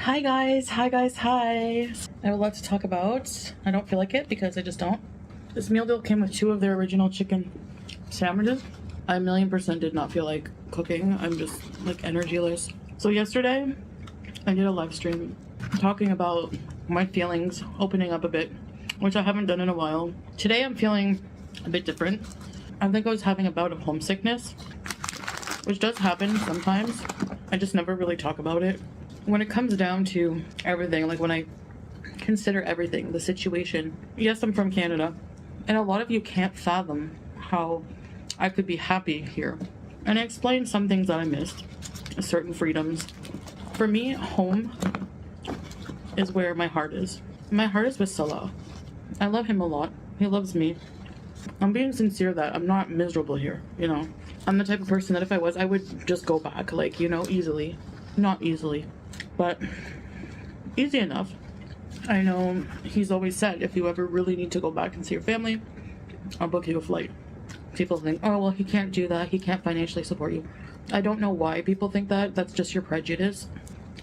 Hi guys, hi guys, hi. I have a lot to talk about. I don't feel like it because I just don't. This meal deal came with 2 of their original chicken sandwiches. I 1,000,000% did not feel like cooking. I'm just like energyless. So yesterday I did a live stream talking about my feelings, opening up a bit, which I haven't done in a while. Today I'm feeling a bit different. I think I was having a bout of homesickness, which does happen sometimes. I just never really talk about it. When it comes down to everything, like when I consider everything, the situation, yes, I'm from Canada, and a lot of you can't fathom how I could be happy here. And I explained some things that I missed, certain freedoms. For me, home is where my heart is. My heart is with Salah. I love him a lot. He loves me. I'm being sincere that I'm not miserable here, you know. I'm the type of person that if I was, I would just go back, like, you know, easily. Not easily, but easy enough. I know he's always said, if you ever really need to go back and see your family, I'll book you a flight. People think, oh, well, he can't do that. He can't financially support you. I don't know why people think that. That's just your prejudice.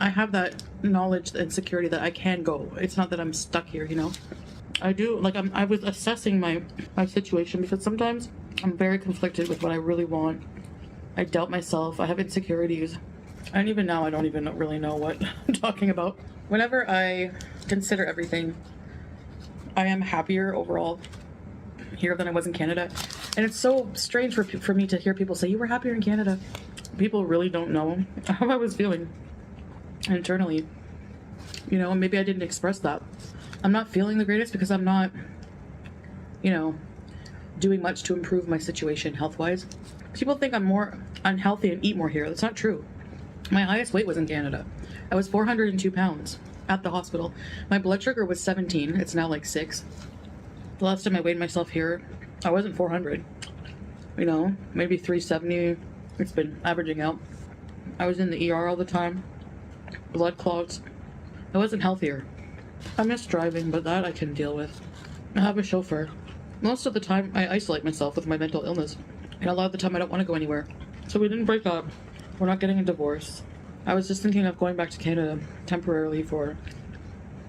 I have that knowledge and security that I can go. It's not that I'm stuck here, you know. I do, like, I was assessing my situation because sometimes I'm very conflicted with what I really want. I doubt myself. I have insecurities. And even now, I don't even really know what I'm talking about. Whenever I consider everything, I am happier overall here than I was in Canada. And it's so strange for me to hear people say, you were happier in Canada. People really don't know how I was feeling internally. You know, maybe I didn't express that. I'm not feeling the greatest because I'm not, you know, doing much to improve my situation health-wise. People think I'm more unhealthy and eat more here. That's not true. My highest weight was in Canada. I was 402 pounds at the hospital. My blood sugar was 17. It's now like 6. The last time I weighed myself here, I wasn't 400. You know, maybe 370. It's been averaging out. I was in the ER all the time. Blood clots. I wasn't healthier. I miss driving, but that I can deal with. I have a chauffeur. Most of the time, I isolate myself with my mental illness. And a lot of the time, I don't want to go anywhere. So we didn't break up. We're not getting a divorce. I was just thinking of going back to Canada temporarily for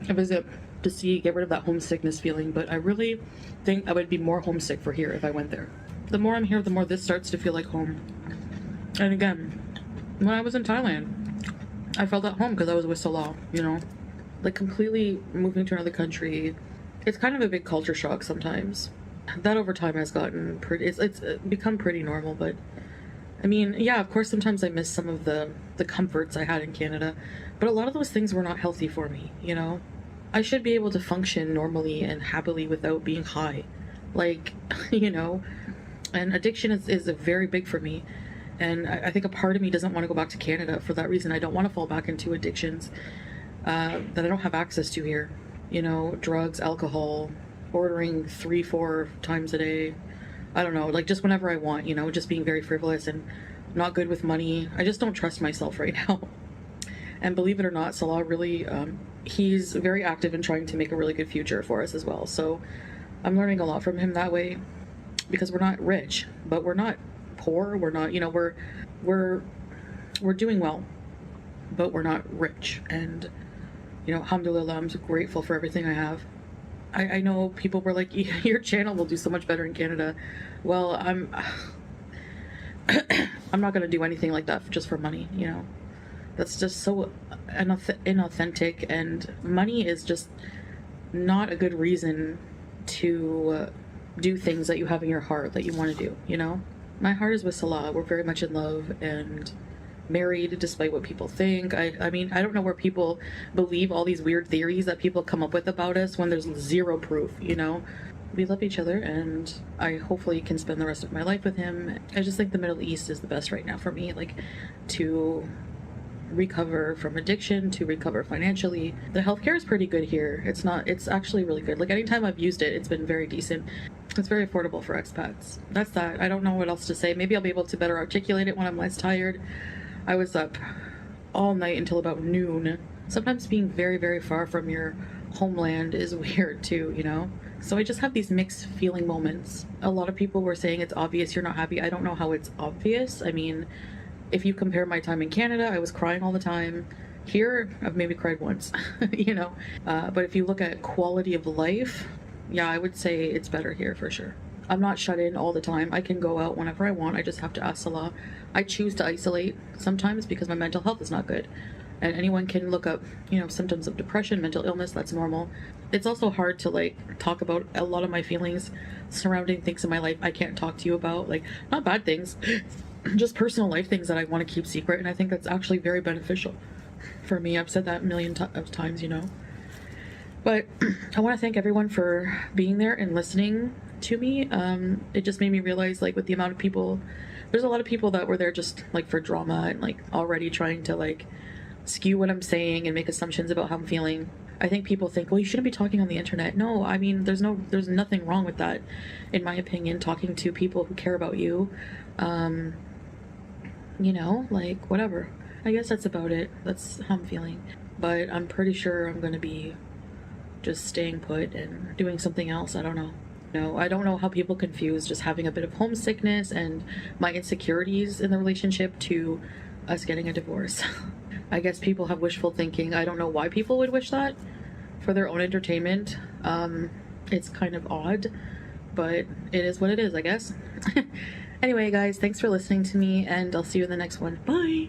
a visit to get rid of that homesickness feeling, but I really think I would be more homesick for here if I went there. The more I'm here, the more this starts to feel like home. And again, when I was in Thailand, I felt at home because I was with Salah, you know? Like completely moving to another country, it's kind of a big culture shock sometimes. That over time has gotten pretty, it's become pretty normal, but I mean, yeah, of course, sometimes I miss some of the comforts I had in Canada, but a lot of those things were not healthy for me, you know? I should be able to function normally and happily without being high, like, you know? And addiction is very big for me, and I think a part of me doesn't want to go back to Canada for that reason. I don't want to fall back into addictions that I don't have access to here, you know? Drugs, alcohol, ordering 3-4 times a day. I don't know, like just whenever I want, you know, just being very frivolous and not good with money. I just don't trust myself right now. And believe it or not, Salah really, he's very active in trying to make a really good future for us as well. So I'm learning a lot from him that way because we're not rich, but we're not poor. We're not, you know, we're doing well, but we're not rich. And, you know, alhamdulillah, I'm so grateful for everything I have. I know people were like, your channel will do so much better in Canada. Well, I'm not going to do anything like that just for money, you know. That's just so inauthentic, and money is just not a good reason to do things that you have in your heart that you want to do, you know. My heart is with Salah. We're very much in love and married despite what people think. I mean, I don't know where people believe all these weird theories that people come up with about us when there's zero proof, you know? We love each other, and I hopefully can spend the rest of my life with him. I just think the Middle East is the best right now for me, like, to recover from addiction, to recover financially. The healthcare is pretty good here. It's actually really good. Like, anytime I've used it, it's been very decent. It's very affordable for expats. That's that. I don't know what else to say. Maybe I'll be able to better articulate it when I'm less tired. I was up all night until about noon. Sometimes being very, very far from your homeland is weird too, you know? So I just have these mixed feeling moments. A lot of people were saying it's obvious you're not happy. I don't know how it's obvious. I mean, if you compare my time in Canada, I was crying all the time. Here, I've maybe cried once, you know. But if you look at quality of life, yeah, I would say it's better here for sure. I'm not shut in all the time. I can go out whenever I want. I just have to ask Allah. I choose to isolate sometimes because my mental health is not good. And anyone can look up, you know, symptoms of depression, mental illness. That's normal. It's also hard to like talk about a lot of my feelings surrounding things in my life I can't talk to you about. Like, not bad things, just personal life things that I want to keep secret. And I think that's actually very beneficial for me. I've said that a million times, you know. But I want to thank everyone for being there and listening to me. It just made me realize, like, with the amount of people, there's a lot of people that were there just like for drama and like already trying to like skew what I'm saying and make assumptions about how I'm feeling. I think people think, well, you shouldn't be talking on the internet. No, I mean, there's nothing wrong with that, in my opinion, talking to people who care about you. You know, like, whatever. I guess that's about it. That's how I'm feeling. But I'm pretty sure I'm going to be just staying put and doing something else. I don't know. No, I don't know how people confuse just having a bit of homesickness and my insecurities in the relationship to us getting a divorce. I guess people have wishful thinking. I don't know why people would wish that for their own entertainment. It's kind of odd, but it is what it is, I guess. Anyway, guys, thanks for listening to me, and I'll see you in the next one. Bye!